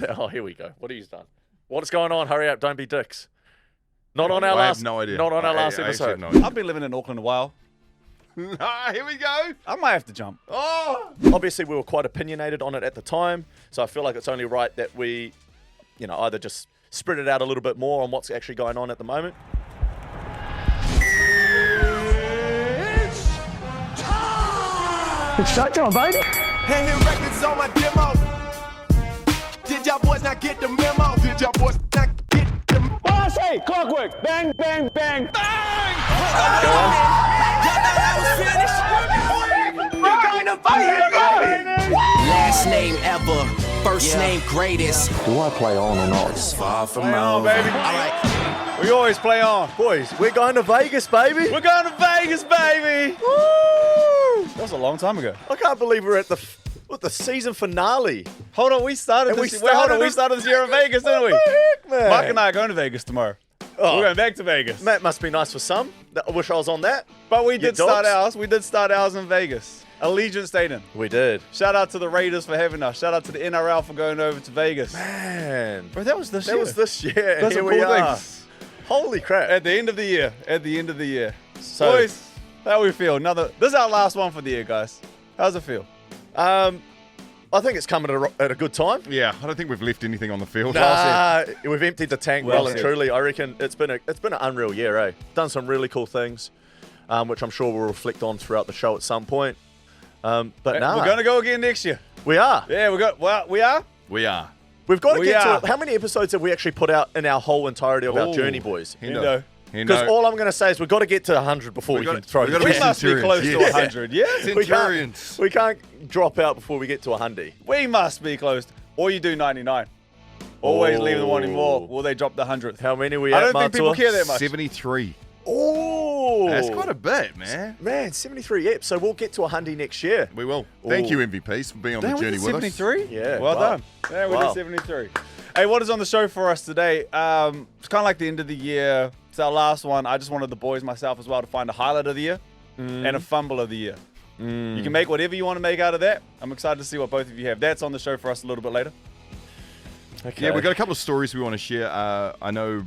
Oh, here we go. What have you done? What's going on? Hurry up. Don't be dicks. Not on our last. have no idea. Not on our last I actually episode. have no idea. I've been living in Auckland a while. Here we go. I might have to jump. Oh, Obviously, we were quite opinionated on it at the time, so I feel like it's only right that we, either just spread it out a little bit more on what's actually going on at the moment. It's showtime, baby. Hand records on my demo. Did y'all boys not get the memo? Did y'all boys not get the memo? What I say? Clockwork. Bang, bang, bang. Bang! Y'all thought I was finished? We're going to fight here, baby! Last name ever, first name greatest. Do I play on or not? Far from Play on, over. baby. All right. We always play on. Boys, we're going to Vegas, baby. We're going to Vegas, baby. Woo! That was a long time ago. I can't believe we're at the season finale. Hold on, we started And this. we Wait, hold on, started we started this year in Vegas, didn't we? What the heck, man? Marc and I are going to Vegas tomorrow. Oh. We're going back to Vegas. That must be nice for some. I wish I was on that. But we You did start dogs? ours. We did start ours in Vegas. Allegiant Stadium. We did. Shout out to the Raiders for having us. Shout out to the NRL for going over to Vegas. Man. Bro, that was this That year. was this year. And That's here some we cool are. things. Holy crap. At the end of the year. At the end of the year. So- Boys, how we feel? This is our last one for the year, guys. How's it feel? I think it's coming at a good time. yeah. I don't think we've left anything on the field. We've emptied the tank Well well and said. truly. I reckon it's been an unreal year, eh? Done some really cool things, which I'm sure we'll reflect on throughout the show at some point. But now We're going to go again next year. we are. Yeah, we are? We are. We've got to We get are. to it. How many episodes have we actually put out in our whole entirety of our Ooh. journey, boys? Hendo. Because all I'm going to say is we've got to get to 100 before we can throw we the gotta We be can. must be close to Centurions, 100, yeah? Centurions. We can't drop out before we get to 100. We must be close. Or you do 99. Always leave them wanting more. Oh. Will they drop the 100th? How many we I at, don't think people Matua? care that much. 73. Oh, That's quite a bit, man. Man, 73 eps. So we'll get to 100 next year. We will. Thank Ooh. you, MVPs, for being on Damn, the we journey did with us. 73? Yeah, Well wow. done. Yeah, we Wow. did 73. Hey, what is on the show for us today? It's kind of like the end of the year. It's our last one. I just wanted the boys, myself as well, to find a highlight of the year and a fumble of the year. You can make whatever you want to make out of that. I'm excited to see what both of you have. That's on the show for us a little bit later. Okay. Yeah, we've got a couple of stories we want to share. I know,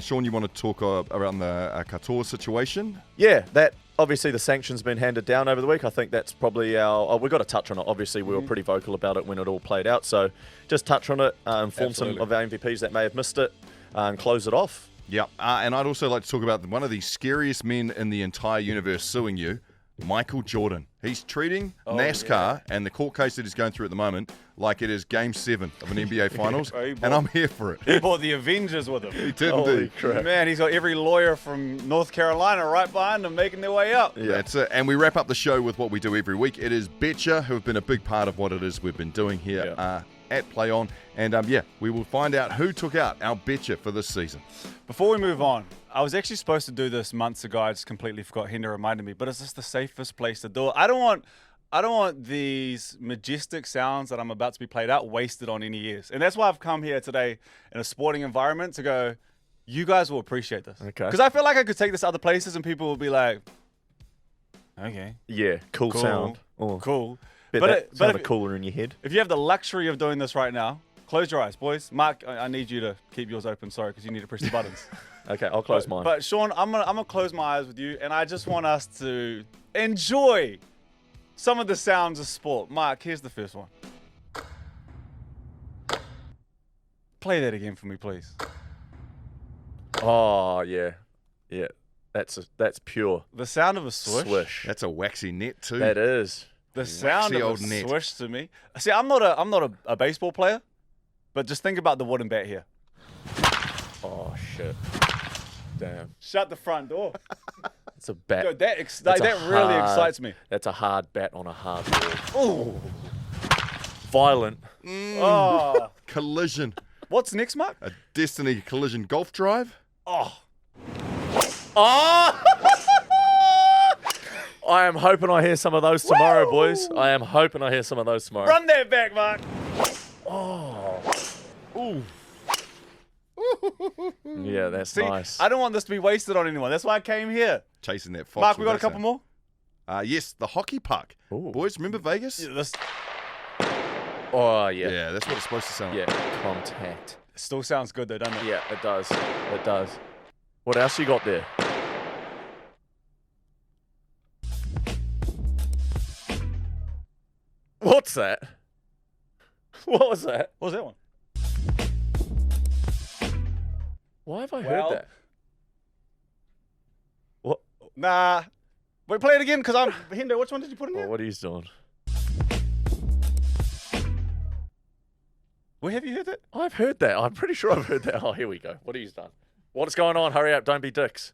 Shaun, you want to talk around the Katoa situation. Yeah, that obviously the sanctions been handed down over the week. I think that's probably we've got to touch on it. Obviously, we were pretty vocal about it when it all played out. So just touch on it, inform Absolutely. some of our MVPs that may have missed it, and close it off. Yeah, and I'd also like to talk about one of the scariest men in the entire universe suing you, Michael Jordan. He's treating NASCAR and the court case that he's going through at the moment like it is Game 7 of an NBA Finals, He and I'm here for it. He brought the Avengers with him. He did Holy indeed. crap. Man, he's got every lawyer from North Carolina right behind him making their way up. Yeah. That's it. And we wrap up the show with what we do every week. It is Betcha, who have been a big part of what it is we've been doing here at Play On. And we will find out who took out our Betcha for this season. Before we move on, I was actually supposed to do this months ago. I just completely forgot. Henda reminded me. But is this the safest place to do it? I don't want these majestic sounds that I'm about to be played out wasted on any ears. And that's why I've come here today in a sporting environment to go, you guys will appreciate this. Okay. Because I feel like I could take this other places and people will be like, okay, Yeah, cool sound. Oh, cool. bet But that sounded if, cooler in your head. if you have the luxury of doing this right now, close your eyes, boys. Marc, I need you to keep yours open, sorry, because you need to press the buttons. Okay, I'll close mine. But Shaun, I'm gonna close my eyes with you, and I just want us to enjoy some of the sounds of sport. Marc, here's the first one. Play that again for me, please. Oh yeah, that's pure The sound of a swish. swish. That's a waxy net too. That is. The sound Waxy of old a net. swish to me. See, I'm not a baseball player, but just think about the wooden bat here. Oh shit. Damn. Shut the front door. It's a bat. Yo, that That's a really hard- excites me. That's a hard bat on a hard ball. Violent. Oh, Collision. what's next, Marc? A Destiny Collision golf drive. Oh, Oh! I am hoping I hear some of those tomorrow, Woo! boys. I am hoping I hear some of those tomorrow. run that back, Marc. Ooh. Yeah, that's See, nice. I don't want this to be wasted on anyone. That's why I came here. Chasing that fox. Marc, we with got a that couple sound. more. Yes, the hockey puck. Ooh. Boys, remember Vegas? Yeah, this, Oh, yeah. Yeah, that's what it's supposed to sound like. Yeah, contact. Still sounds good though, doesn't it? Yeah, it does. It does. What else you got there? What's that? What was that? What was that one? Why have I Well- heard that? What? Nah. Wait, play it again, because I'm... Hindo, which one did you put in Oh, here? what are you doing? Where have you heard that? I've heard that. I'm pretty sure I've heard that. Oh, here we go. What have you done? What's going on? Hurry up. Don't be dicks.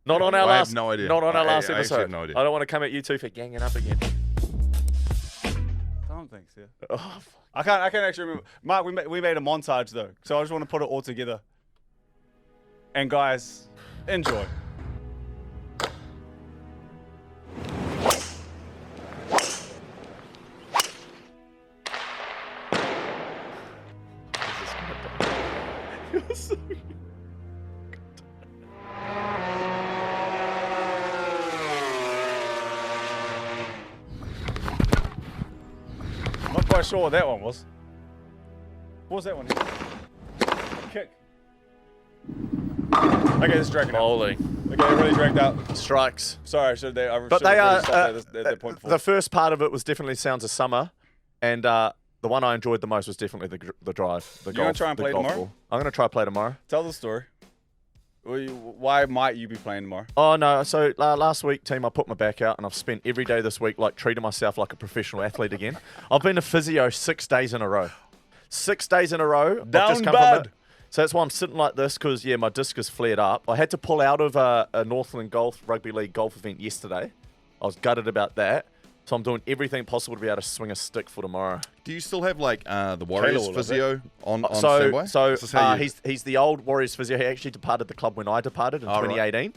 Not on our I have last... no idea. Not on our I last actually episode. have no idea. I don't want to come at you two for ganging up again. I don't think so. Oh, fuck. I can't actually remember. Mark, we made a montage though, so I just want to put it all together. And guys, enjoy. You're so... I'm not quite sure what that one was. What was that one? Kick. Okay, this is dragging out. Bowling. Okay, it really dragged out. Strikes. Sorry, I should have But they are... stopped at that point before. the first part of it was definitely Sounds of Summer. And the one I enjoyed the most was definitely the drive. The You gonna golf, try and the play golf tomorrow? ball. I'm going to try play tomorrow. Tell the story. Why might you be playing tomorrow? Oh, no. So last week, team, I put my back out and I've spent every day this week like treating myself like a professional athlete again. I've been to physio 6 days in a row. 6 days in a row. I've Down just come bad. from it. So that's why I'm sitting like this because, yeah, my disc is flared up. I had to pull out of a Northland Rugby League golf event yesterday. I was gutted about that. So I'm doing everything possible to be able to swing a stick for tomorrow. Do you still have like the Warriors will, physio on standby? So Is this how you- he's the old Warriors physio. He actually departed the club when I departed in Oh, right. 2018.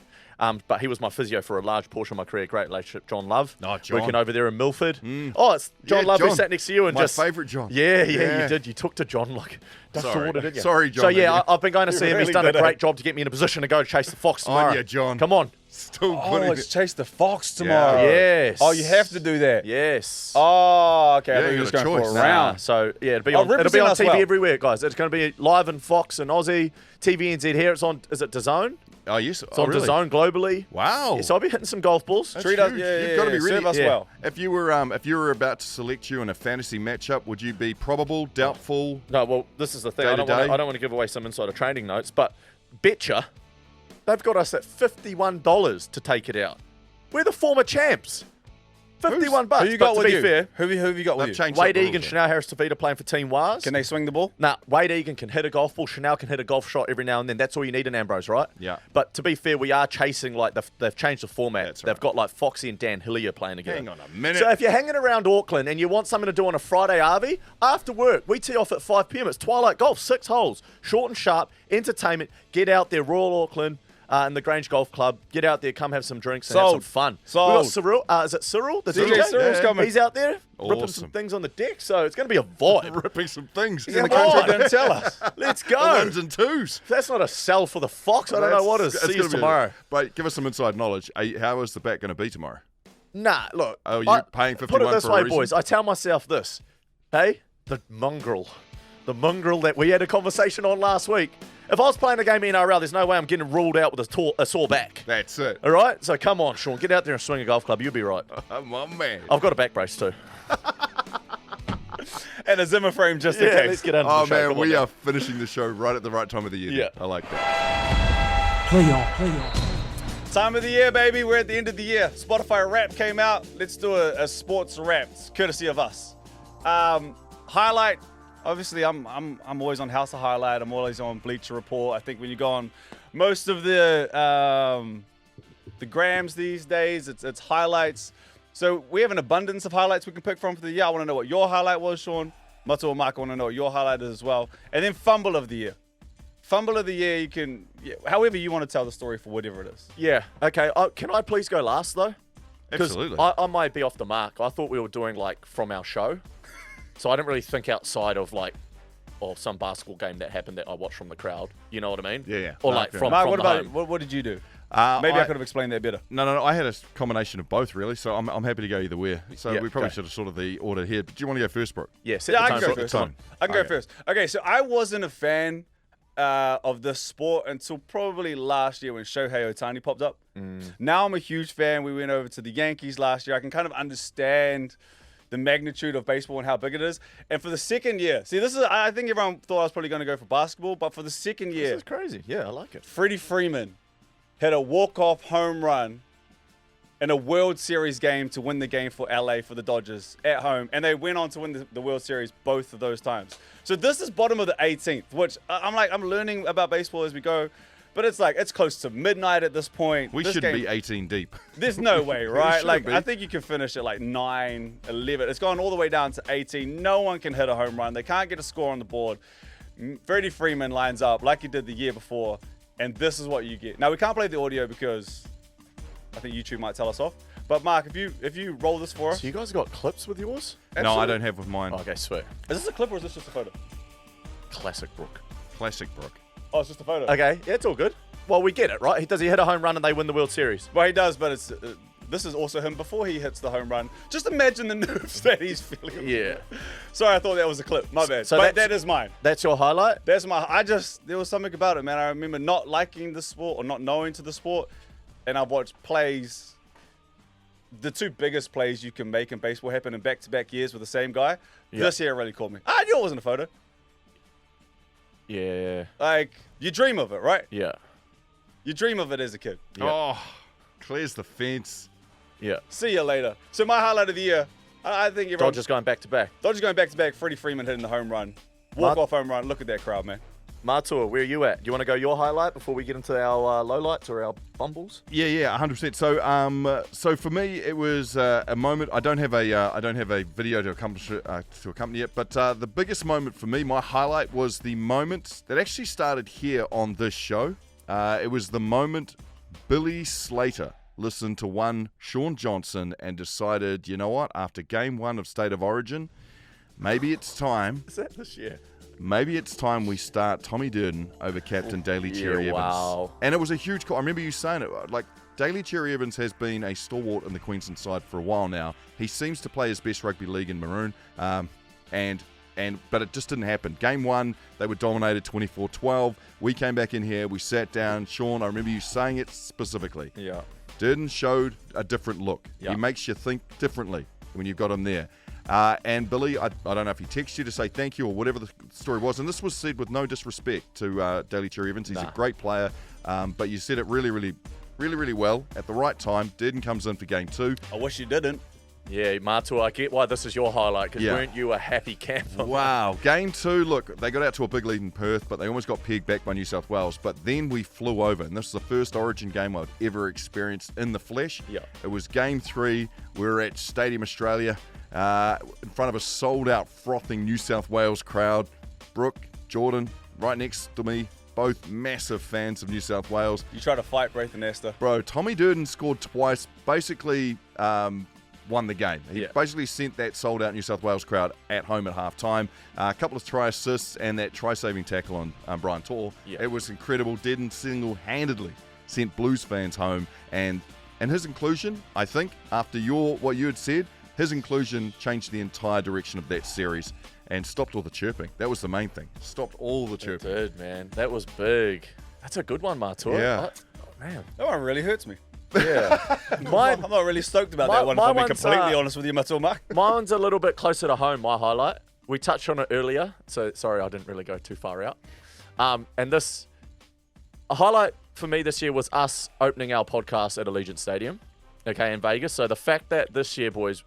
But he was my physio for a large portion of my career. Great relationship, John Love. Oh, John. Working over there in Milford. Oh, it's John Yeah, Love who John. sat next to you and My just favourite John. Yeah, Yeah. you did. You took to John like that's Sorry. water, didn't you? Sorry, John, So yeah, yeah. I've been going to see him. He's really done a did, great eh? job to get me in a position to go chase the Fox tomorrow. On ya, John. Come on. Still Oh, putting it's Chase the Fox tomorrow. Yes. Oh, you have to do that. Yes. Oh, okay. I Yeah, thought you you were just got a going for a choice. round. So yeah, it'll be Oh, on represent us TV well. everywhere, guys. It's going to be live in Fox and Aussie, TVNZ here. It's on. Is it DAZN? Oh, yes. It's on really? DAZN globally. Wow. Yeah, so I'll be hitting some golf balls. That's Treat us, huge. yeah, You've yeah, got to be yeah. ready. Serve us Yeah. well. If you were about to select you in a fantasy matchup, would you be probable, doubtful? No, well, this is the thing. Day I to don't day. want to give away some insider trading notes, but Betcha, they've got us at $51 to take it out. We're the former champs. $51. Who you got but with to you? be fair, Who have you got with They've you? changed Wade up the Egan, rules, Chanel Harris-Tavita playing for Team Wars. Can they swing the ball? Nah, Wade Egan can hit a golf ball. Chanel can hit a golf shot every now and then. That's all you need in Ambrose, right? Yeah. But to be fair, we are chasing, like, they've changed the format. That's They've right. got, like, Foxy and Dan Hillier playing together. Hang on a minute. So if you're hanging around Auckland and you want something to do on a Friday, RV, after work, we tee off at 5 p.m. It's Twilight Golf, 6 holes, short and sharp, entertainment. Get out there, Royal Auckland. And the Grange Golf Club. Get out there, come have some drinks and have some Sold. fun. Sold. We got Cyril. Is it Cyril? The DJ DJ? Cyril's coming. He's out there ripping Awesome. some things on the deck, so it's going to be a vibe. ripping some things. He's in the Come country, on. didn't tell us. Let's The go. ones and twos. If that's not a sell for the Fox, I don't know what is. That's See you gonna be- tomorrow. But give us some inside knowledge. How is the bet going to be tomorrow? Nah, look. Oh, you're paying Put 51 it this for a way, reason? boys. I tell myself this. Hey, the mongrel that we had a conversation on last week. If I was playing a game in NRL, there's no way I'm getting ruled out with a sore back. That's it. All right? So come on, Shaun. Get out there and swing a golf club. You'll be right. My man. I've got a back brace too. And a Zimmer frame just in Yeah, case. let's get under Oh, the show. man, Come on we now. are finishing the show right at the right time of the year. Yeah. I like that. Play on. Time of the year, baby. We're at the end of the year. Spotify rap came out. Let's do a sports rap. It's courtesy of us. Highlight. Obviously, I'm always on House of Highlight. I'm always on Bleacher Report. I think when you go on most of the grams these days, it's highlights. So we have an abundance of highlights we can pick from for the year. I want to know what your highlight was, Shaun. Matu and Marc, I want to know what your highlight is as well. And then fumble of the year. Fumble of the year, you can, however you want to tell the story for whatever it is. Yeah. Okay. Can I please go last though? 'Cause Absolutely. I might be off the mark. I thought we were doing like from our show, so I didn't really think outside of like, or some basketball game that happened that I watched from the crowd. You know what I mean? Yeah, yeah. Or No, like fair from Marc, from what the about home. what did you do? Maybe I could have explained that better. No. I had a combination of both, really. So I'm happy to go either way. So Yeah, we probably go. should have sorted the order here. But do you want to go first, Brooke? Yeah, set Yeah, the I tone, can go set the first. tone. I can go Okay. first. Okay, so I wasn't a fan of this sport until probably last year when Shohei Ohtani popped up. Now I'm a huge fan. We went over to the Yankees last year. I can kind of understand the magnitude of baseball and how big it is. And for the second year, see, I think everyone thought I was probably going to go for basketball, but for the second This year, is crazy. Yeah, I like it. Freddie Freeman hit a walk-off home run in a World Series game to win the game for LA for the Dodgers at home. And they went on to win the World Series both of those times. So this is bottom of the 18th, which I'm learning about baseball as we go. But it's close to midnight at this point. We This should game- be 18 deep. There's no way, right? should Like, be. I think you can finish at like 9, 11. It's gone all the way down to 18. No one can hit a home run. They can't get a score on the board. Freddie Freeman lines up like he did the year before, and this is what you get. Now, we can't play the audio because I think YouTube might tell us off. But, Mark, if you roll this for us. So you guys got clips with yours? No, I don't have with mine. Okay, sweet. Is this a clip or is this just a photo? Classic Brooke. Classic Brooke. Oh, it's just a photo. Okay, yeah, it's all good. Well, we get it, right? Does he hit a home run and they win the World Series? Well, he does, but it's this is also him before he hits the home run. Just imagine the nerves that he's feeling. Yeah. Sorry, I thought that was a clip. My bad. So But that's- that is mine. That's your highlight? There was something about it, man. I remember not liking the sport or not knowing to the sport, and I've watched plays. The two biggest plays you can make in baseball happen in back-to-back years with the same guy. Yeah. This year really caught me. I knew it wasn't a photo. Yeah. Like, you dream of it, right? Yeah. You dream of it as a kid. Yeah. Oh, clears the fence. Yeah. See you later. So my highlight of the year, I think everyone... Dodgers going back to back. Dodgers going back-to-back. Freddie Freeman hitting the home run. Walk-off home run. Look at that crowd, man. Matua, where are you at? Do you want to go your highlight before we get into our lowlights or our bumbles? Yeah, 100%. So for me, it was a moment. I don't have a video to accompany it, but the biggest moment for me, my highlight was the moment that actually started here on this show. It was the moment Billy Slater listened to one Shaun Johnson and decided, you know what? After Game 1 of State of Origin, maybe it's time. Is that this year? Maybe it's time we start Tommy Durden over Captain Daly Cherry Evans. wow. And it was a huge call. I remember you saying it. Like, Daly Cherry Evans has been a stalwart in the Queensland side for a while now. He seems to play his best rugby league in maroon. But it just didn't happen. Game 1, they were dominated 24-12. We came back in here. We sat down. Shaun, I remember you saying it specifically. Yeah. Durden showed a different look. Yeah. He makes you think differently when you've got him there. And Billy, I don't know if he texted you to say thank you or whatever the story was. And this was said with no disrespect to Daly Cherry Evans. He's a great player. But you said it really well at the right time. Durden comes in for Game 2. I wish you didn't. Yeah, Matua, I get why this is your highlight, because Yeah. weren't you a happy camper? Wow. Game 2, look, they got out to a big lead in Perth, but they almost got pegged back by New South Wales. But then we flew over, and this is the first Origin game I've ever experienced in the flesh. Yeah. It was Game 3. We were at Stadium Australia in front of a sold-out, frothing New South Wales crowd. Brooke, Jordan, right next to me, both massive fans of New South Wales. You try to fight Braith and Esther. Bro, Tommy Durden scored twice, basically won the game. He Yeah. basically sent that sold-out New South Wales crowd at home at half-time. A couple of try assists and that try-saving tackle on Brian Tor. Yeah. It was incredible. Durden single-handedly sent Blues fans home. And his inclusion, I think, after what you had said, his inclusion changed the entire direction of that series and stopped all the chirping. That was the main thing. Stopped all the It chirping. did, man. That was big. That's a good one, Matua. Yeah. Man. That one really hurts me. Yeah. I'm not really stoked about My- that one, if my I'm being one's, completely honest with you, Matua Mark. Mine's a little bit closer to home, my highlight. We touched on it earlier, so sorry I didn't really go too far out. And a highlight for me this year was us opening our podcast at Allegiant Stadium, okay, in Vegas. So the fact that this year, boys,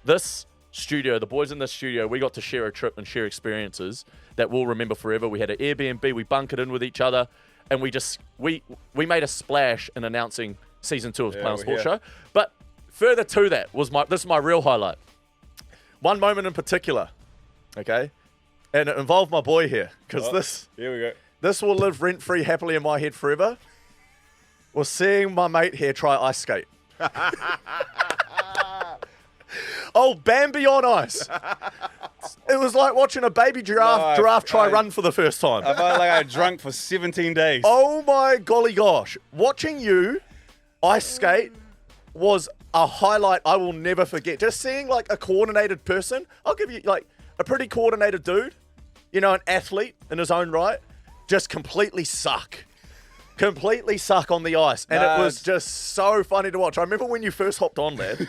the boys in this studio, we got to share a trip and share experiences that we'll remember forever. We had an Airbnb, we bunkered in with each other, and we made a splash in announcing Season 2 of Planet we're Sports here. Show. But further to that, this is my real highlight. One moment in particular, okay? And it involved my boy here, because Here we go. this will live rent-free happily in my head forever, was seeing my mate here try ice skate. Oh, Bambi on ice. It was like watching a baby giraffe try run for the first time. I felt like I drank for 17 days. Oh my golly gosh. Watching you ice skate was a highlight I will never forget. Just seeing like a coordinated person, I'll give you like a pretty coordinated dude, you know, an athlete in his own right, just completely suck on the ice. And it was just so funny to watch. I remember when you first hopped on, lad,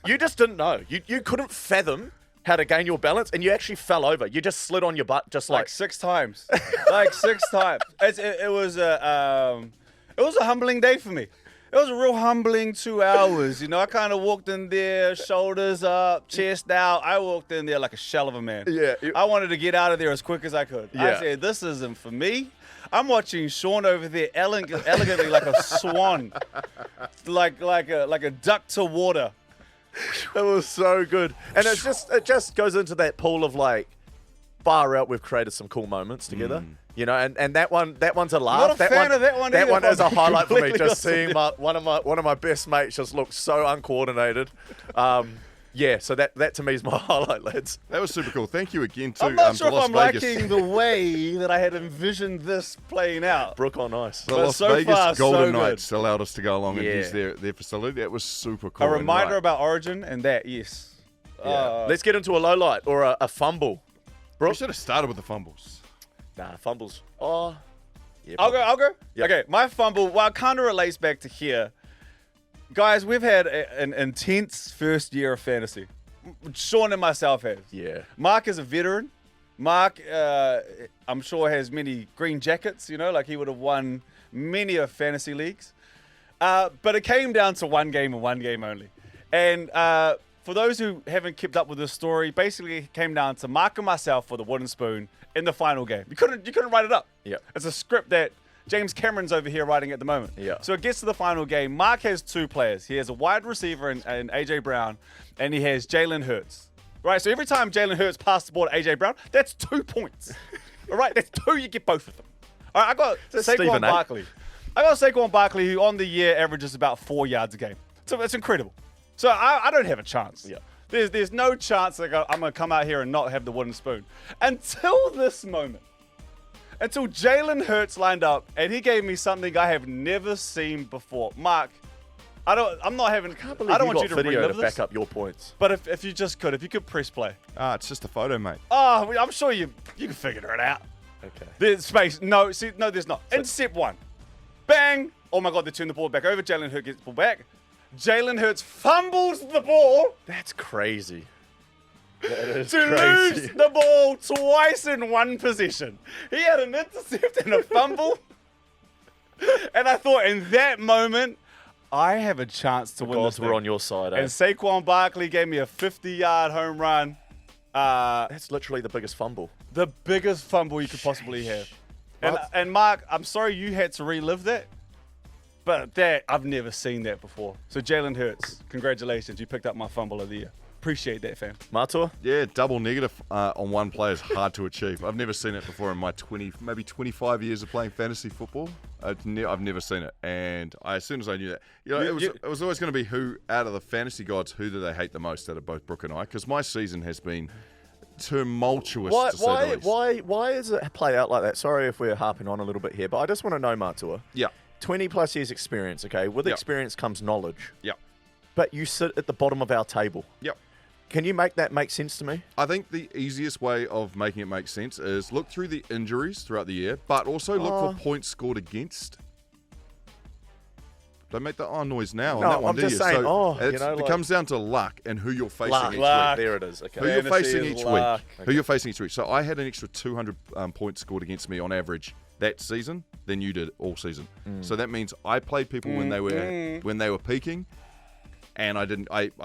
you just didn't know. You couldn't fathom how to gain your balance, and you actually fell over. You just slid on your butt, just Like 6 times. Like 6 times. It was a humbling day for me. It was a real humbling 2 hours. You know, I kind of walked in there, shoulders up, chest out. I walked in there like a shell of a man. Yeah. I wanted to get out of there as quick as I could. Yeah. I said, this isn't for me. I'm watching Shaun over there elegantly like a swan, like a duck to water. It was so good. And it just goes into that pool of like, far out, we've created some cool moments together. You know, and that one's a laugh. Not a fan of that one That either, one if is a I'm highlight for me. completely Just seeing one of my best mates just look so uncoordinated. Yeah, so that to me is my highlight, lads. That was super cool. Thank you again to I'm not sure to if Las I'm Vegas. liking the way that I had envisioned this playing out. Brook on ice. The But Las so Vegas far, so Golden good. Knights allowed us to go along and Yeah. use their facility. That was super cool. A and reminder right. about Origin and that, yes. Let's get into a low light or a fumble. We should have started with the fumbles. Nah, fumbles. Oh, yeah. I'll go. Yeah. Okay, my fumble, well, it kind of relates back to here. Guys, we've had an intense first year of fantasy. Shaun and myself have. Yeah. Marc is a veteran. Marc, I'm sure, has many green jackets, you know, like he would have won many of fantasy leagues. But it came down to one game and one game only. And for those who haven't kept up with this story, basically it came down to Marc and myself for the wooden spoon in the final game. You couldn't write it up. Yeah. It's a script that James Cameron's over here writing at the moment. Yeah. So it gets to the final game. Marc has 2 players. He has a wide receiver in AJ Brown, and he has Jalen Hurts. Right. So every time Jalen Hurts passed the ball to AJ Brown, that's 2 points. All right. That's 2. You get both of them. All right. I got Stephen Saquon A. Barkley. I got Saquon Barkley, who on the year averages about 4 yards a game. So it's incredible. So I don't have a chance. Yeah. There's no chance that I'm going to come out here and not have the wooden spoon. Until this moment. Until Jalen Hurts lined up and he gave me something I have never seen before. Marc, I don't want you to video relive to this. back up your points. But if you could press play. It's just a photo, mate. Oh, I'm sure you can figure it out. Okay. There's space. No, there's not. Intercept 1. Bang. Oh my God, they turn the ball back over. Jalen Hurts gets the ball back. Jalen Hurts fumbles the ball That's crazy. That is to crazy. lose the ball twice in one possession. He had an intercept and a fumble. And I thought in that moment, I have a chance to win Gods this were thing. on your side, eh? And Saquon Barkley gave me a 50-yard home run. That's literally the biggest fumble. The biggest fumble you could possibly have. What? And Marc, I'm sorry you had to relive that, but I've never seen that before. So Jalen Hurts, congratulations. You picked up my fumble of the year. Appreciate that, fam. Matua? Yeah, double negative on one player is hard to achieve. I've never seen it before in my 25 years of playing fantasy football. I've never seen it, and as soon as I knew that, it was always going to be who out of the fantasy gods, who do they hate the most out of both Brooke and I? Because my season has been tumultuous. To say the least. Why is it play out like that? Sorry if we're harping on a little bit here, but I just want to know, Matua. Yeah. 20 plus years experience, okay? With Yep. experience comes knowledge. Yep. But you sit at the bottom of our table. Yep. Can you make that make sense to me? I think the easiest way of making it make sense is look through the injuries throughout the year, but also look for points scored against. Don't make the noise now No, on that one, I'm do just you? saying, so it comes down to luck and who you're facing each Luck. week. There it is. Okay. Who you're Fantasy facing is each luck. week. Who you're facing each week. So I had an extra 200 points scored against me on average that season than you did all season. So that means I played people when they were peaking, and I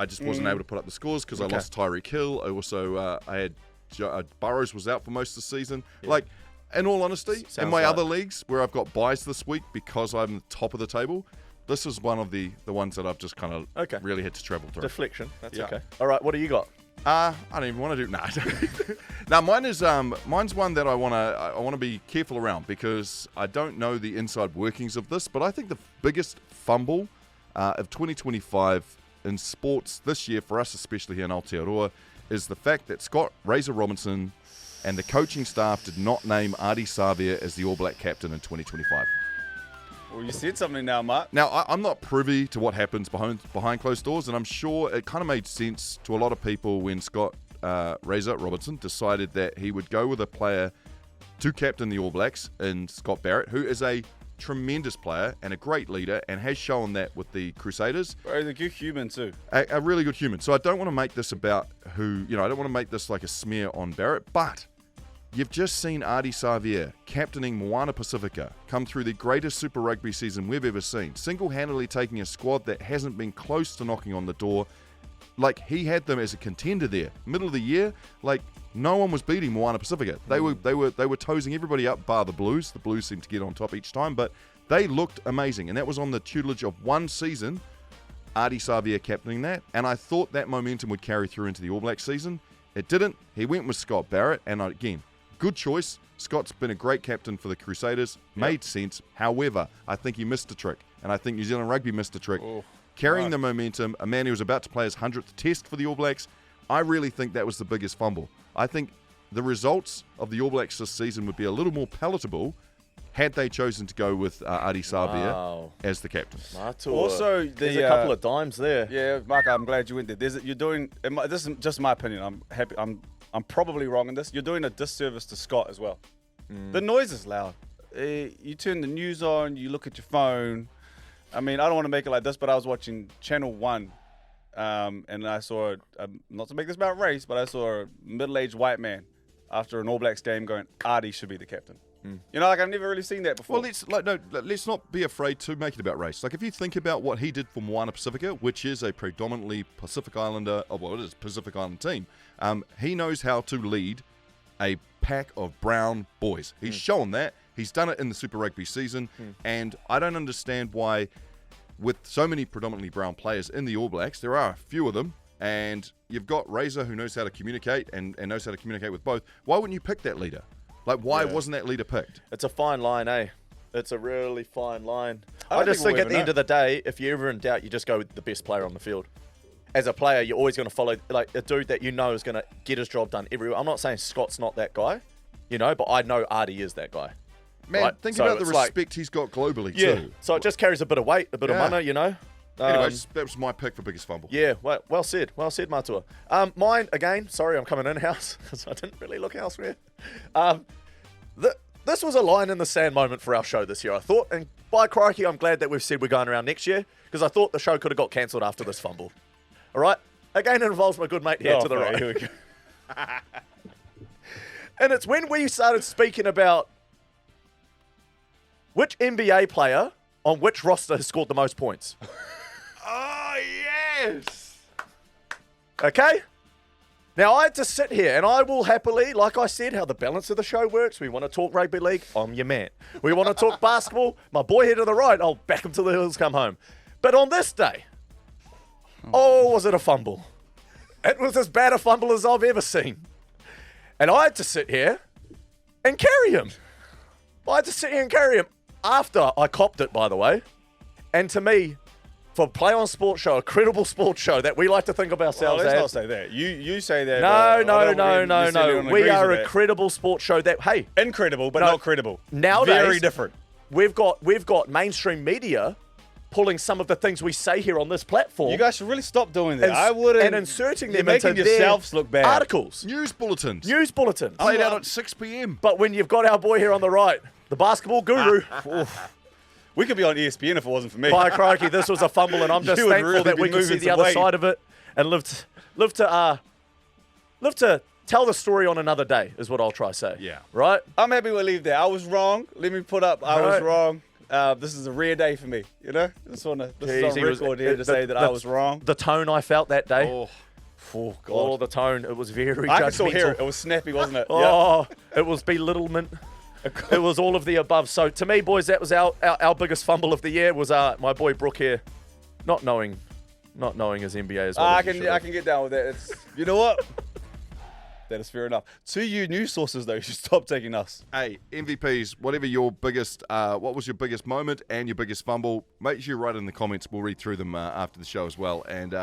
just wasn't able to put up the scores because I lost Tyreek Hill. I also I had Burrows was out for most of the season. Like, in all honesty, in Sounds my right. other leagues where I've got buys this week because I'm the top of the table, this is one of the ones that I've just kind of really had to travel through. Deflection. That's Yeah. okay. All right, what do you got? I don't even want to do. No, mine's one that I want to be careful around because I don't know the inside workings of this. But I think the biggest fumble of 2025 in sports this year for us, especially here in Aotearoa, is the fact that Scott Razor Robinson and the coaching staff did not name Adi Savia as the All Black captain in 2025. Well, you said something now, Marc. Now, I'm not privy to what happens behind closed doors, and I'm sure it kind of made sense to a lot of people when Scott Razor Robertson decided that he would go with a player to captain the All Blacks in Scott Barrett, who is a tremendous player and a great leader and has shown that with the Crusaders. Bro, he's a good human too. A really good human. So I don't want to make this about I don't want to make this like a smear on Barrett, but you've just seen Ardie Savea captaining Moana Pacifica come through the greatest Super Rugby season we've ever seen, single-handedly taking a squad that hasn't been close to knocking on the door. Like, he had them as a contender there. Middle of the year, like, no one was beating Moana Pacifica. They were toesing everybody up, bar the Blues. The Blues seemed to get on top each time, but they looked amazing. And that was on the tutelage of one season, Ardie Savea captaining that. And I thought that momentum would carry through into the All Blacks season. It didn't. He went with Scott Barrett, and again, good choice. Scott's been a great captain for the Crusaders. Made sense. However, I think he missed a trick, and I think New Zealand Rugby missed a trick. Carrying the momentum, a man who was about to play his 100th test for the All Blacks, I really think that was the biggest fumble. I think the results of the All Blacks this season would be a little more palatable had they chosen to go with Ardie Savea as the captain. Also, there's a couple of dimes there. Yeah, Marc, I'm glad you went there. This is just my opinion. I'm happy. I'm probably wrong in this. You're doing a disservice to Scott as well. The noise is loud. You turn the news on, you look at your phone. I mean, I don't want to make it like this, but I was watching Channel 1, and I saw, not to make this about race, but I saw a middle-aged white man after an All Blacks game going, Ardie should be the captain. You know, like, I've never really seen that before. Well, let's not be afraid to make it about race. Like, if you think about what he did for Moana Pacifica, which is a predominantly Pacific Islander, it is a Pacific Island team, he knows how to lead a pack of brown boys. He's shown that. He's done it in the Super Rugby season, and I don't understand why, with so many predominantly brown players in the All Blacks, there are a few of them, and you've got Razor who knows how to communicate and knows how to communicate with both. Why wouldn't you pick that leader? Like, why wasn't that leader picked? It's a fine line, eh? It's a really fine line. I I don't just think think we'll at the ever end of the day, if you're ever in doubt, you just go with the best player on the field. As a player, you're always going to follow like a dude that you know is going to get his job done everywhere. I'm not saying Scott's not that guy, but I know Ardie is that guy. Man, right? think So about the it's like- respect he's got globally, too. So it just carries a bit of weight, a bit of money, Anyways, that was my pick for biggest fumble. Yeah, well said, Matua. Mine, again, sorry, I'm coming in-house, because I didn't really look elsewhere. This was a line in the sand moment for our show this year, I thought, and by crikey, I'm glad that we've said we're going around next year, because I thought the show could have got cancelled after this fumble. All right? Again, it involves my good mate here to the right. Here we go. And it's when we started speaking about which NBA player on which roster has scored the most points. Oh, yes! Okay? Now, I had to sit here, and I will happily, like I said, how the balance of the show works. We want to talk rugby league, I'm your man. We want to talk basketball, my boy here to the right, I'll back him till the hills come home. But on this day, was it a fumble? It was as bad a fumble as I've ever seen. And I had to sit here and carry him. I had to sit here and carry him after I copped it, by the way. And to me, for Play On Sports Show, a credible sports show that we like to think of ourselves Let's as. not say that. You say that. No. We are a credible sports show that, hey. Incredible, but not credible. Nowadays, very different. We've got mainstream media pulling some of the things we say here on this platform. You guys should really stop doing that. and, I wouldn't. and inserting them You're making into yourselves their look bad. articles. News bulletins. Played Played out at 6 p.m. But when you've got our boy here on the right, the basketball guru, We could be on ESPN if it wasn't for me. by crikey, this was a fumble, and I'm just You would thankful really that be we can see moving the some other weight. side of it and live to tell the story on another day, is what I'll try to say. Yeah. Right? I'm happy we leave that. I was wrong. Let me put up. I was Right. wrong. This is a rare day for me. This is on Jeez, record here to say that I was wrong. The tone I felt that day. Oh God. Oh, the tone. It was very I judgmental. can still hear it. It was snappy, wasn't it? Oh, it was belittlement. It was all of the above. So to me, boys, that was our biggest fumble of the year. Was my boy Brooke here, not knowing his NBA as well. I as he should can have. get down with that. You know what? That is fair enough. To you news sources though, you should stop taking us. Hey, MVPs, whatever your biggest, what was your biggest moment and your biggest fumble? Make sure you write in the comments. We'll read through them after the show as well, and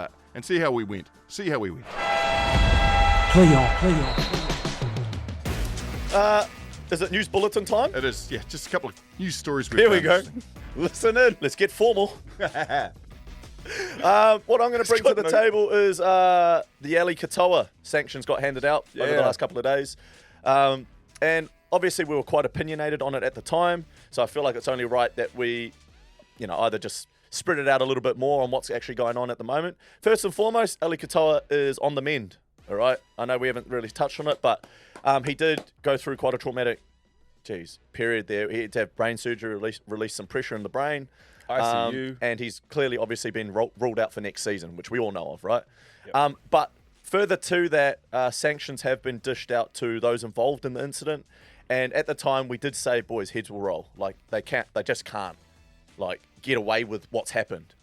see how we went. Play on. Is it news bulletin time? It is, yeah, just a couple of news stories. Here we go. Listen in. Let's get formal. What I'm going to bring to the table is the Eli Katoa sanctions got handed out over the last couple of days. And obviously we were quite opinionated on it at the time. So I feel like it's only right that we, either just spread it out a little bit more on what's actually going on at the moment. First and foremost, Eli Katoa is on the mend. All right. I know we haven't really touched on it, but he did go through quite a traumatic period there. He had to have brain surgery, release some pressure in the brain. ICU. And he's clearly obviously been ruled out for next season, which we all know of, right? Yep. But further to that, sanctions have been dished out to those involved in the incident. And at the time, we did say, boys, heads will roll. Like, they just can't, get away with what's happened.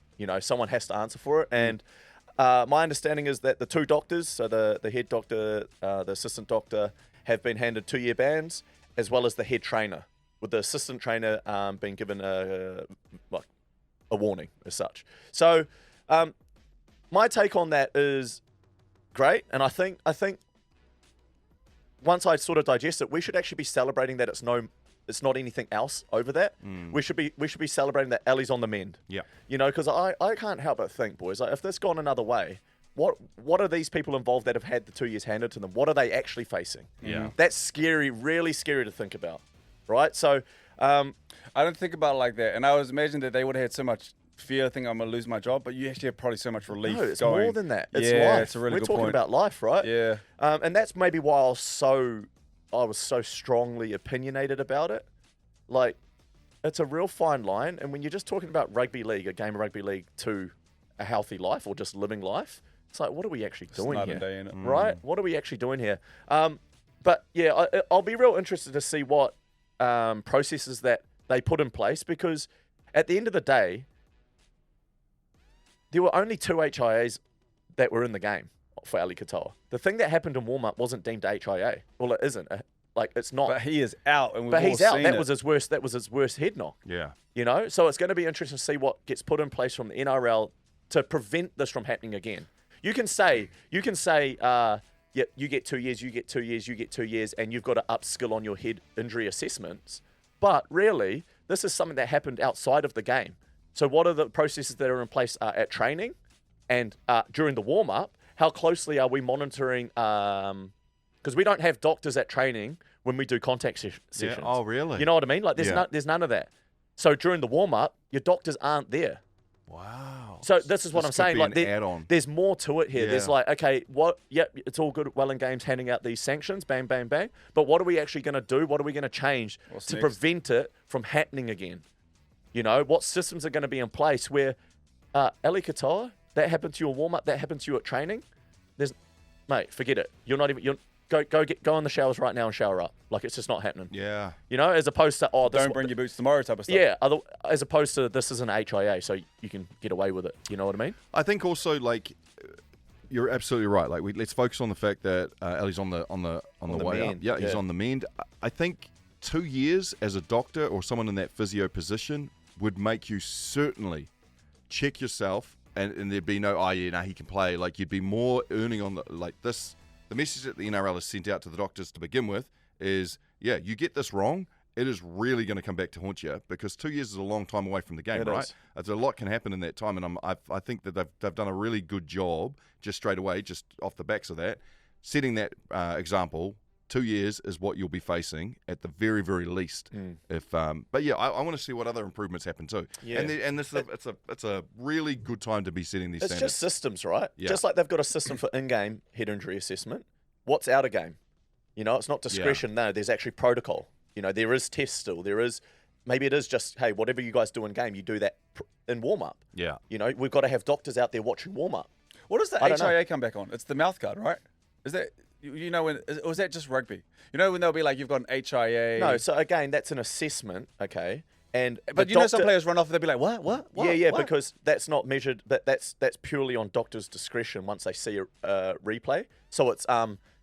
Someone has to answer for it. And my understanding is that the two doctors, so the head doctor, the assistant doctor, have been handed 2-year bans, as well as the head trainer, with the assistant trainer being given a warning as such. So my take on that is great. And I think once I sort of digest it, we should actually be celebrating that it's not anything else over that. We should be celebrating that Ellie's on the mend. Yeah. Because I can't help but think, boys, if this gone another way, what are these people involved that have had the 2 years handed to them? What are they actually facing? Yeah. That's scary, really scary to think about, right? So I don't think about it like that. And I was imagining that they would have had so much fear, thinking I'm going to lose my job, but you actually have probably so much relief. No, it's going. more than that. It's yeah, life. it's a really We're good talking point. about life, right? Yeah. And that's maybe why I was so strongly opinionated about it. Like, it's a real fine line. And when you're just talking about rugby league, a game of rugby league, to a healthy life or just living life, it's like, what are we actually doing night here? and day, innit? Right? What are we actually doing here? But yeah, I'll be real interested to see what processes that they put in place, because at the end of the day, there were only 2 HIAs that were in the game for Eli Katoa. The thing that happened in warm-up wasn't deemed a HIA. Well, it isn't. It's not. But he is out, and we've But all he's out. seen That it. was his worst. That was his worst head knock. Yeah. So it's going to be interesting to see what gets put in place from the NRL to prevent this from happening again. You can say, yeah, you get 2 years, you get 2 years, you get 2 years, and you've got to upskill on your head injury assessments. But really, this is something that happened outside of the game. So what are the processes that are in place at training and during the warm-up? How closely are we monitoring? Because we don't have doctors at training when we do contact sessions. Yeah. Oh, really? You know what I mean? Like, there's none of that. So during the warm-up, your doctors aren't there. Wow. So this is what I'm could saying. be Like, an add-on. there's more to it here. Yeah. There's like, okay, what? Yep, it's all good, well in games, handing out these sanctions, bang, bang, bang. But what are we actually going to do? What are we going to change to next? prevent it from happening again? What systems are going to be in place where Eli Katoa, that happened to you in warm-up, that happened to you at training? Mate, forget it. You're not even. Go in the showers right now and shower up. Like, it's just not happening. Yeah. As opposed to Don't bring your boots tomorrow type of stuff. Yeah, as opposed to this is an HIA, so you can get away with it. You know what I mean? I think also, you're absolutely right. Let's focus on the fact that Ellie's on the way up. mend. Yeah, he's Yeah. on the mend. I think 2 years as a doctor or someone in that physio position would make you certainly check yourself, and there'd be no, he can play. Like, you'd be more earning on this. The message that the NRL has sent out to the doctors to begin with is, yeah, you get this wrong, it is really going to come back to haunt you, because 2 years is a long time away from the game, It right? is. A lot can happen in that time, and I think that they've done a really good job just straight away, just off the backs of that, setting that example. 2 years is what you'll be facing at the very, very least. But yeah, I want to see what other improvements happen too. Yeah. And it's a really good time to be setting these It's standards. just systems, right? Yeah. Just like they've got a system for in-game head injury assessment. What's out of game? It's not discretion. No, there's actually protocol. There is tests still. Maybe it is just, hey, whatever you guys do in game, you do that in warm-up. Yeah. We've got to have doctors out there watching warm-up. What does the I don't know. HIA come back on? It's the mouth guard, right? Is that or is that just rugby? When they'll be like, you've got an HIA. No, so again, that's an assessment, okay? And But the some players run off and they'll be like, what? Yeah, What? because that's not measured. That's purely on doctors' discretion once they see a replay. So it's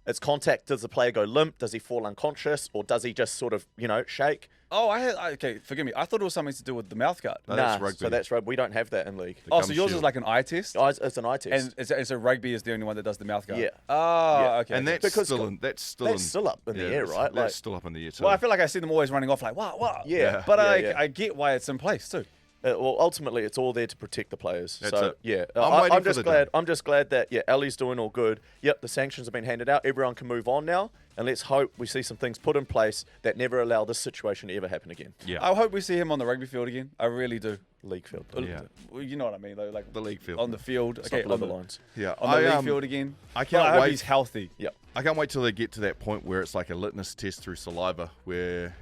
It's contact. Does the player go limp? Does he fall unconscious? Or does he just sort of, shake? Oh, okay, forgive me. I thought it was something to do with the mouth guard. No, that's rugby. So that's rugby. We don't have that in league. Oh, so yours shield. is like an eye test? It's an eye test. And so rugby is the only one that does the mouth guard? Yeah. Oh, Yeah. okay. And that's Because still that's still up in the air, right? That's still up in the air too. Well, I feel like I see them always running off like, wow. Yeah. But Yeah. I get why it's in place too. Well, ultimately, it's all there to protect the players. That's so it. yeah, I'm waiting I'm for just the glad. day. I'm just glad that Ellie's doing all good. Yep, the sanctions have been handed out. Everyone can move on now, and let's hope we see some things put in place that never allow this situation to ever happen again. Yeah. I hope we see him on the rugby field again. I really do. League field. Yeah. Well, you know what I mean, though, like The league field. on the field. It's Okay, not on below the the lines. Yeah. on the league field again. I can't I hope wait. he's healthy. Yep. I can't wait till they get to that point where it's like a litmus test through saliva, where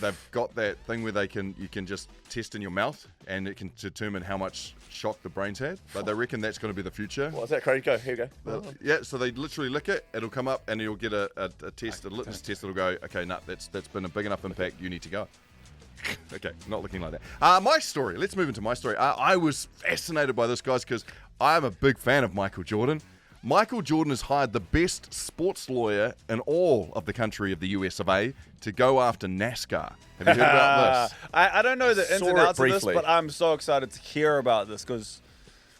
they've got that thing where you can just test in your mouth and it can determine how much shock the brain's had. But they reckon that's going to be the future. What's that, Craig? Go. Here we go. Yeah, so they literally lick it, it'll come up, and you'll get a test, a litmus test that'll go, okay, nah, that's been a big enough impact, you need to go. Okay, not looking like that. My story, let's move into my story. I was fascinated by this, guys, because I'm a big fan of Michael Jordan. Michael Jordan has hired the best sports lawyer in all of the country of the US of A to go after NASCAR. Have you heard about this? I don't know the ins saw and it outs of this, briefly. but I'm so excited to hear about this because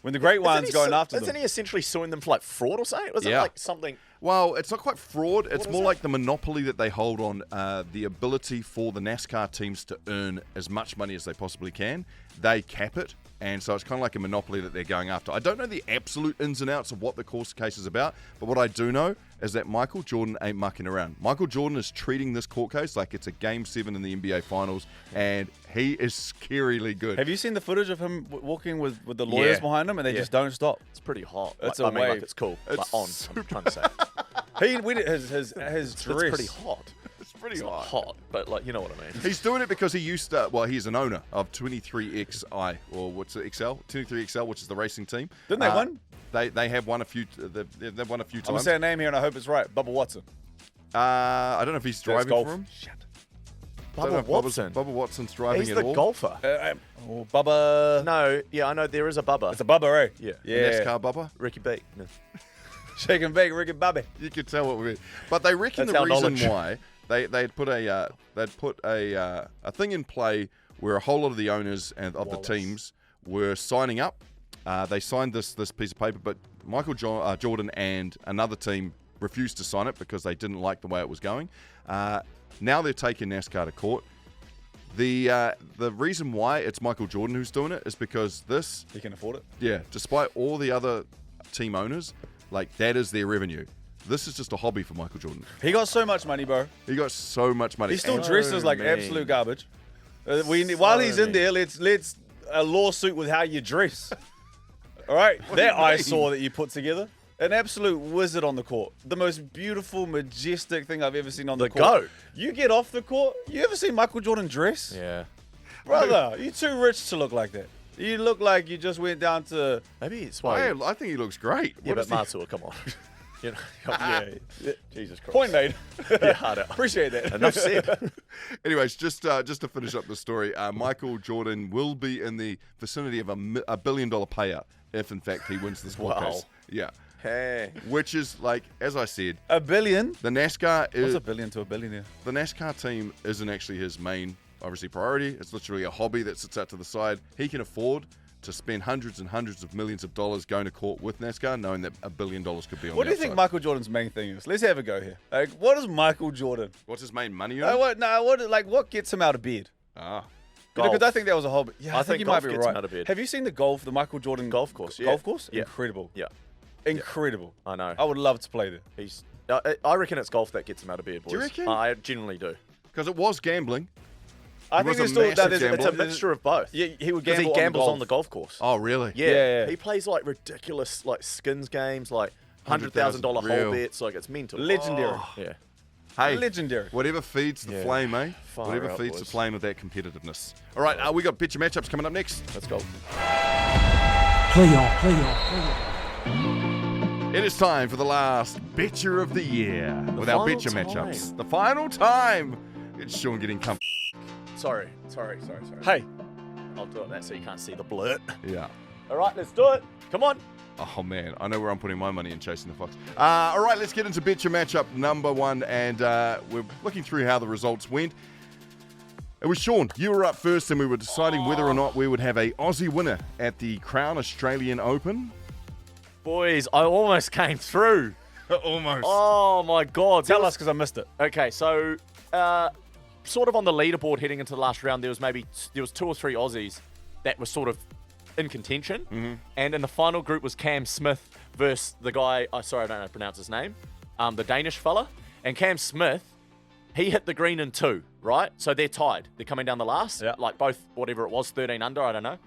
when the great one's going after them. Isn't he essentially suing them for like fraud or something? Was it Yeah. like something? Well, it's not quite fraud. It's is more it? like the monopoly that they hold on the ability for the NASCAR teams to earn as much money as they possibly can. They cap it, and so it's kind of like a monopoly that they're going after. I don't know the absolute ins and outs of what the court case is about, but what I do know is that Michael Jordan ain't mucking around. Michael Jordan is treating this court case like it's a Game 7 in the NBA Finals, and he is scarily good. Have you seen the footage of him walking with the lawyers Yeah. behind him and they Yeah. just don't stop? It's pretty hot. It's like, a I mean, like wave. it's cool. It's like on. super I'm trying to say. His It's dress. pretty hot. It's pretty It's not hot. hot, but like you know what I mean. He's doing it because he used to, he's an owner of 23XI, or what's it, XL? 23XL, which is the racing team. Didn't they win? They have won a few, they've won a few I'm gonna times. say a name here and I hope it's right. Bubba Watson. I don't know if he's That's driving golf. for him. Shit. Don't know Bubba if Watson. Bubba Watson's driving He's at the all. golfer. Bubba. No, yeah, I know there is a Bubba. It's a Bubba, eh? Yeah. Yeah. NASCAR Bubba. Ricky B. No. Shake and bake, Ricky Bobby. You could tell what we mean. But they reckon That's the our reason knowledge. why they'd put a thing in play where a whole lot of the owners and of Wallace. the teams were signing up. They signed this piece of paper, but Michael Jordan and another team refused to sign it because they didn't like the way it was going. Now they're taking NASCAR to court. The reason why it's Michael Jordan who's doing it is because this, He can afford it. yeah, despite all the other team owners, like that is their revenue. This is just a hobby for Michael Jordan. He got so much money, bro. He got so much money. He still And- dresses like man. absolute garbage. While he's in there, let's a lawsuit with how you dress. All right, do that you I mean? saw that you put together. An absolute wizard on the court. The most beautiful, majestic thing I've ever seen on the court. GOAT. You get off the court. You ever seen Michael Jordan dress? Yeah. Brother, you're too rich to look like that. You look like you just went down to. Maybe it's why. I think he looks great. Yeah, What but is he- Marcel, come on. You know, Yeah. Jesus Christ. Point made. Yeah, harder. Appreciate that. Enough said. Anyways, just to finish up the story, Michael Jordan will be in the vicinity of $1 billion payout if, in fact, he wins this court Wow. case. Yeah. Hey. Which is, like, as I said, $1 billion? the NASCAR What's is $1 billion to a billionaire? the NASCAR team isn't actually his main, obviously, priority. It's literally a hobby that sits out to the side. He can afford to spend hundreds and hundreds of millions of dollars going to court with NASCAR, knowing that $1 billion could be on What the do you think outside. Michael Jordan's main thing is? Let's have a go here. Like, what is Michael Jordan? What's his main money earner? What gets him out of bed? Ah. Because Golf. I think that was a hobby. Yeah, I, I think think you might golf be gets him right. out of bed. Have you seen the the Michael Jordan Golf course, yeah. Golf course? Yeah. Incredible. Yeah. Incredible. I know. I would love to play there. He's. I reckon it's golf that gets him out of bed, boys. you reckon? I genuinely do. Because it was gambling. I was think a there's still massive there's, gambler. It's a mixture of both. Yeah, he would Because gamble he gambles on the golf. golf course. Oh, really? Yeah. Yeah. He plays like ridiculous like skins games, like $100,000 real. hole bets. Like it's mental. Legendary. Oh, yeah. Hey, Legendary. whatever feeds the Yeah. flame, eh? Far Whatever out, feeds the boys. flame of that competitiveness. All right, we got Betcha matchups coming up next. Let's go. Playoff. It is time for the last Betcha of the year with our final Betcha time. matchups. The final time. It's Shaun getting Sorry. Hey, I'll do it that so you can't see the blurt. Yeah. All right, let's do it. Come on. Oh, man. I know where I'm putting my money in chasing the Fox. All right, let's get into Betcha matchup number 1. And we're looking through how the results went. It was Shaun. You were up first, and we were deciding whether or not we would have a Aussie winner at the Crown Australian Open. Boys, I almost came through. Almost. Oh, my God. Tell us because I missed it. Okay, so sort of on the leaderboard heading into the last round, there was 2 or 3 Aussies that were sort of in contention. And in the final group was Cam Smith versus the guy, I don't know how to pronounce his name, the Danish fella. And Cam Smith, he hit the green in 2, right? So they're tied. They're coming down the last, like both, whatever it was, 13 under, I don't know.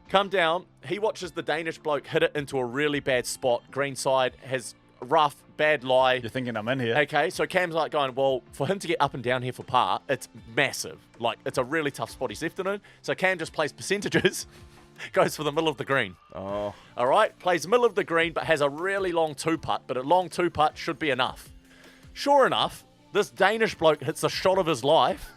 Come down, he watches the Danish bloke hit it into a really bad spot. Green side has rough, bad lie. You're thinking I'm in here. Okay, so Cam's like going, well, for him to get up and down here for par, it's massive. Like, it's a really tough spot he's left in it. So Cam just plays percentages, goes for the middle of the green. Oh. All right, plays middle of the green, but has a really long 2-putt. But a long 2-putt should be enough. Sure enough, this Danish bloke hits the shot of his life,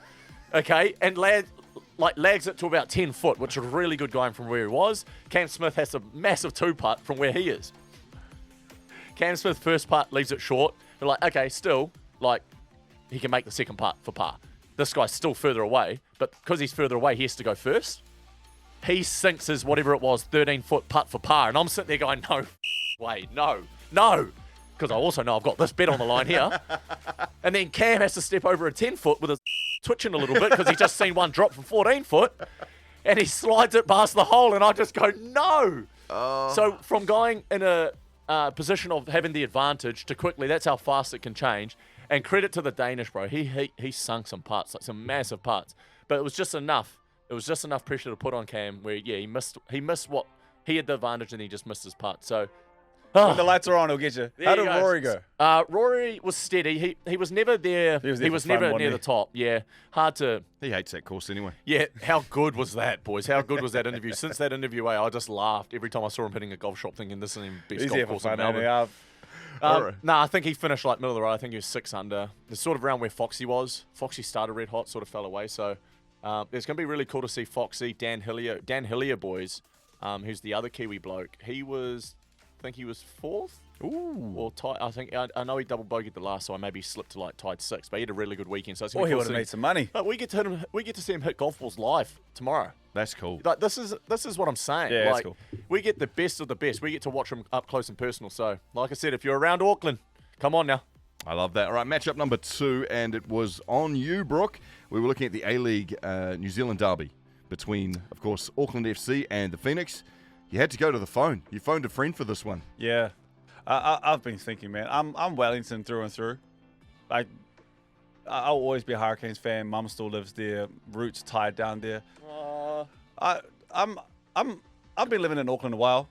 okay, and lags it to about 10 foot, which is really good going from where he was. Cam Smith has a massive 2-putt from where he is. Cam Smith first putt leaves it short. We're like, okay, still, like, he can make the second putt for par. This guy's still further away, but because he's further away, he has to go first. He sinks his, whatever it was, 13-foot putt for par, and I'm sitting there going, no way, no, because I also know I've got this bet on the line here. And then Cam has to step over a 10-foot with his twitching a little bit because he's just seen one drop from 14-foot, and he slides it past the hole, and I just go, no. So from going in a position of having the advantage to quickly, that's how fast it can change. And credit to the Danish, bro. He sunk some putts, like some massive putts. But it was just enough. It was just enough pressure to put on Cam where, he missed what he had the advantage and he just missed his putt. So When the lights are on, he'll get you. How did Rory go? Rory was steady. He was never there. He was never near the top. Yeah, hard to. He hates that course anyway. Yeah, how good was that, boys? How good was that interview? Since that interview, I just laughed every time I saw him hitting a golf shop, thinking this is the best golf course in Melbourne. No, I think he finished like middle of the road. I think he was 6 under. The sort of around where Foxy was. Foxy started red hot, sort of fell away. So it's going to be really cool to see Foxy, Dan Hillier, boys, who's the other Kiwi bloke. I think he was 4th. Ooh. Or tied. I know he double bogeyed the last, so I maybe slipped to like tied 6. But he had a really good weekend. So it's he would have made some money. But we get to see him hit golf balls live tomorrow. That's cool. Like this is what I'm saying. Yeah, like, that's cool. We get the best of the best. We get to watch him up close and personal. So, like I said, if you're around Auckland, come on now. I love that. All right, matchup number 2, and it was on you, Brooke. We were looking at the A-League New Zealand derby between, of course, Auckland FC and the Phoenix. You had to go to the phone. You phoned a friend for this one. Yeah. I've been thinking, man. I'm Wellington through and through. I'll always be a Hurricanes fan. Mum still lives there. Roots tied down there. I've been living in Auckland a while.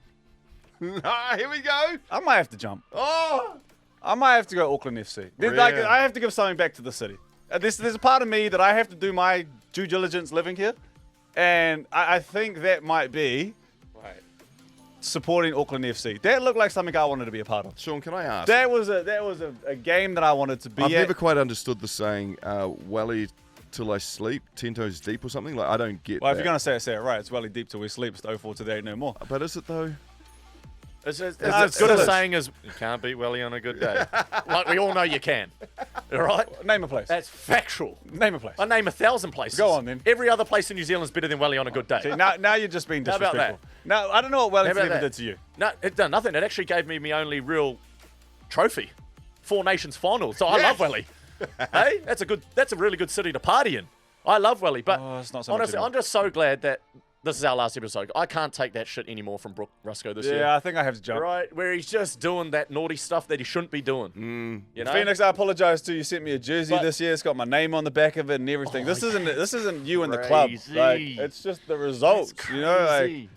Here we go. I might have to jump. Oh, I might have to go Auckland FC. Really? Like, I have to give something back to the city. There's a part of me that I have to do my due diligence living here, and I think that might be supporting Auckland FC. That looked like something I wanted to be a part of. Shaun, can I ask? That was a game that I wanted to be I've at. never quite understood the saying, welly till I sleep, 10 toes deep or something. Like, I don't get Well, that. if you're going to say it right. It's welly deep till we sleep. It's 04 today, no more. But is it, though? It's as good a saying as you can't beat Welly on a good day. Like we all know you can. All right? Name a place. That's factual. Name a place. I name 1,000 places. Go on, then. Every other place in New Zealand is better than Welly on a good day. See, now you're just being How about disrespectful. Now, I don't know what Wellington How about ever that? did to you. No, it done nothing. It actually gave me my only real trophy. 4 Nations final. So I love Welly. Hey, that's a really good city to party in. I love Welly, but it's not so much honestly, anymore. I'm just so glad that this is our last episode. I can't take that shit anymore from Brooke Rusco this year. Yeah, I think I have to jump. Right, where he's just doing that naughty stuff that he shouldn't be doing. You know? Phoenix, I apologize to you. You sent me a jersey But- this year. It's got my name on the back of it and everything. This isn't you in the club. Crazy. Like, it's just the results. You know, like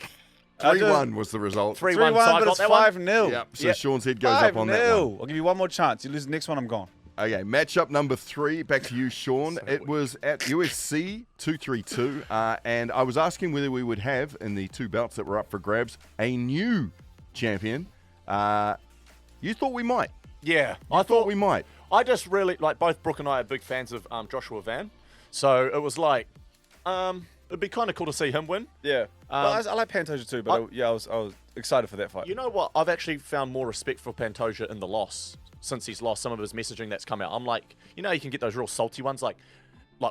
3-1 was the result. 3-1, 3-1, so I but got it's that one. 5-0. Yep. So Shaun's head goes up on that 5-0. one. I'll give you one more chance. You lose the next one, I'm gone. Okay, matchup number 3. Back to you, Shaun. It was at UFC 232, and I was asking whether we would have, in the 2 belts that were up for grabs, a new champion. You thought we might. Yeah, I thought we might. I just really, like, both Brooke and I are big fans of Joshua Van. So it was like, it'd be kind of cool to see him win. Yeah. But I like Pantoja too, but I was excited for that fight. You know what? I've actually found more respect for Pantoja in the loss since he's lost. Some of his messaging that's come out. I'm like, you know, you can get those real salty ones, like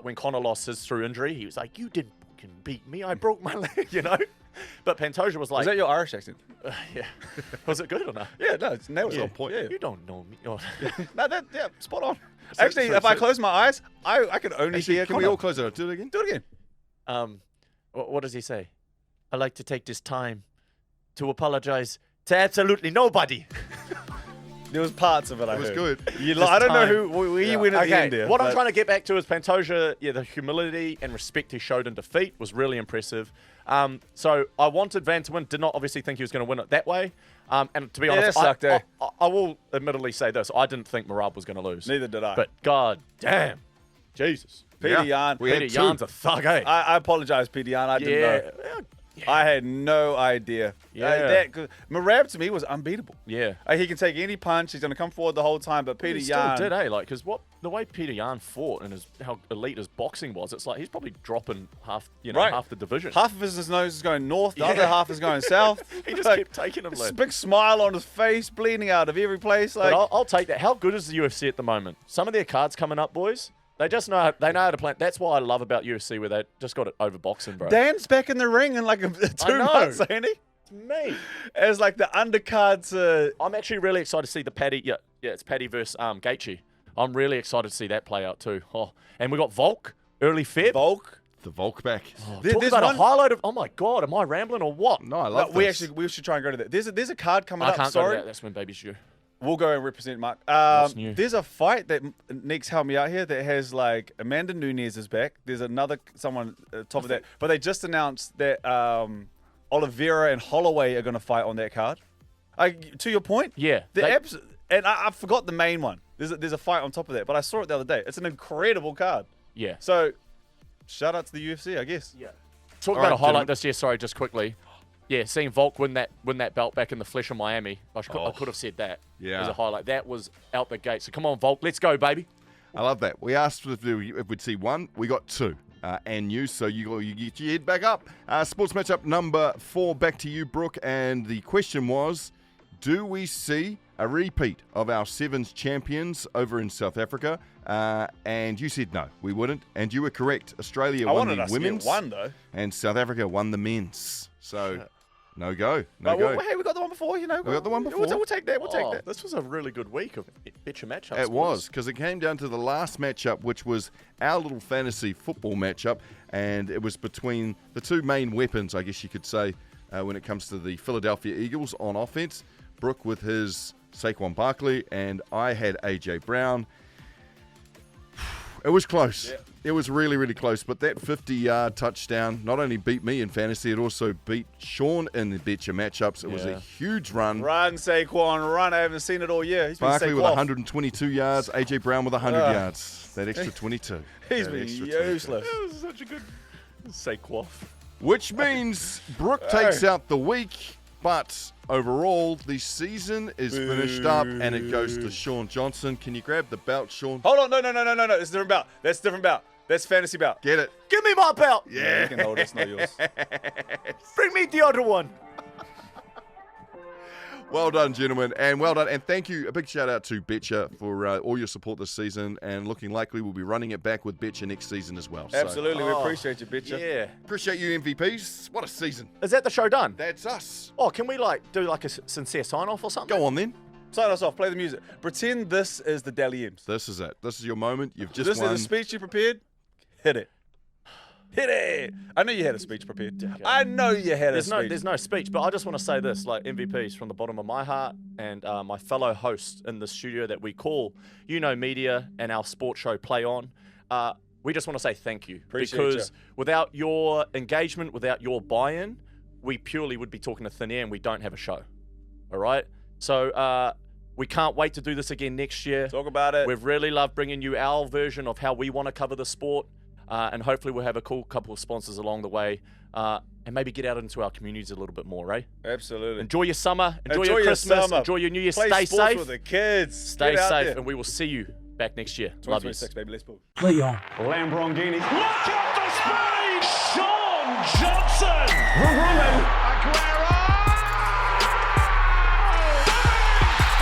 when Conor lost his through injury. He was like, "You didn't fucking beat me. I broke my leg," you know. But Pantoja was like, "Is that your Irish accent?" Yeah. Was it good or not? Yeah, no, that was Yeah. on point. Yeah. You don't know me. Oh. No, yeah, spot on. Actually, if I close my eyes, I can only Actually, hear can we Conor. all close it up? Do it again. Do it again. What does he say? I like to take this time to apologize to absolutely nobody. There was parts of it I It was heard. good. I don't know time. where you went at the end there. What I'm but- trying to get back to is Pantoja, the humility and respect he showed in defeat was really impressive. So I wanted Van to win. Did not obviously think he was going to win it that way. And to be honest, that sucked, eh? I will admittedly say this. I didn't think Marab was going to lose. Neither did I. But god damn. Jesus. Peter Yan. We had Peter two. Yan's a thug, eh? I apologize, Peter Yan. I didn't know. I had no idea. Yeah. Marab to me was unbeatable. Yeah. He can take any punch. He's going to come forward the whole time. But Peter He still Yan did, eh? Like, because the way Peter Yan fought and how elite his boxing was, it's like he's probably dropping half the division. half of his nose is going north. The other half is going south. He just Like, kept taking him. this Lad. big smile on his face, bleeding out of every place. Like, But I'll take that. How good is the UFC at the moment? Some of their cards coming up, boys. They just know how to plan. That's what I love about UFC, where they just got it over boxing, bro. Dan's back in the ring in like 2 know. months, ain't he? It's me. As like the undercards. I'm actually really excited to see the Paddy. Yeah, it's Paddy versus Gaethje. I'm really excited to see that play out too. Oh, and we got Volk early Feb. Volk. The Volk back. Talk There's about one- a highlight of. Oh my god, am I rambling or what? No, I love we this. should try and go to that. There's a card coming I up. can't Sorry. go to that. That's when baby's due. We'll go and represent Marc. new? There's a fight that Nick's helped me out here that has like Amanda Nunes is back. There's another someone top of that, but they just announced that Oliveira and Holloway are going to fight on that card. To your point, Yeah, and I forgot the main one. There's a fight on top of that, but I saw it the other day. It's an incredible card. Yeah. So shout out to the UFC, I guess. Yeah. Talk All about right, a highlight gentlemen. this year. Sorry, just quickly. Yeah, seeing Volk win that belt back in the flesh in Miami. I could have said that. Yeah. As a highlight. That was out the gate. So come on, Volk. Let's go, baby. I love that. We asked if we'd see one. We got two. And you, so you get your head back up. Sports matchup number 4, back to you, Brooke. And the question was, do we see a repeat of our Sevens champions over in South Africa? And you said no, we wouldn't. And you were correct. Australia I won wanted the us to get women's, one though. and South Africa won the men's. So no go. Well, hey, we got the one before, you know. We got the one before. We'll take that. We'll take that. This was a really good week of Betcha matchups. It was, because it came down to the last matchup, which was our little fantasy football matchup, and it was between the two main weapons, I guess you could say, when it comes to the Philadelphia Eagles on offense. Brooke with his Saquon Barkley, and I had A.J. Brown. It was close. Yeah. It was really, really close, but that 50-yard touchdown not only beat me in fantasy, it also beat Shaun in the Betcha matchups. It was a Yeah. huge run. Run, Saquon, run. I haven't seen it all year. He's been Barkley with Saquon. 122 yards, A.J. Brown with 100 yards. That extra 22. He's That been extra 22. useless. This is such a good Saquon. Which means Brooke takes out the week, but overall, the season is finished up and it goes to Shaun Johnson. Can you grab the belt, Shaun? Hold on, no. It's a different belt. That's a different belt. That's fantasy belt. Get it? Give me my belt. Yeah, you can hold it. It's not yours. Bring me the other one. Well done, gentlemen, and well done. And thank you. A big shout out to Betcha for all your support this season, and looking likely we'll be running it back with Betcha next season as well. So, Absolutely, we appreciate you, Betcha. Yeah. appreciate you, MVPs. What a season. Is that the show done? That's us. Oh, can we do a sincere sign off or something? Go on then. Sign us off. Play the music. Pretend this is the Dally M's. This is it. This is your moment. You've just This won. is the speech you prepared. Hit it. Hit it. I know you had a speech prepared. I know you had a speech. There's no speech, but I just want to say this, like MVPs from the bottom of my heart and my fellow hosts in the studio that we call Media and our sports show Play On. We just want to say thank you. Appreciate because without your engagement, without your buy-in, we purely would be talking to thin air and we don't have a show. All right? So we can't wait to do this again next year. Talk about it. We've really loved bringing you our version of how we want to cover the sport. And hopefully we'll have a cool couple of sponsors along the way and maybe get out into our communities a little bit more, eh? Absolutely. Enjoy your summer. Enjoy your Christmas. summer. Enjoy your New Year. Play Stay sports safe. with the kids. Stay Get out safe. there. And we will see you back next year. Love you. 2026, baby. Let's move. Play on. Lamborghini. Look at the speed! Shaun! Johnson. Aguero.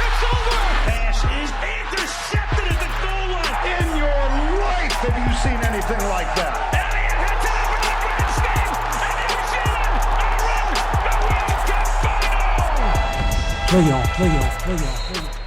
It's over. Pass is intercepted at the goal line. In your life, have you seen anything like that? Elliott hits it over the grandstand, and New Zealand are in the World Cup final. Play on, play on, play on, play on.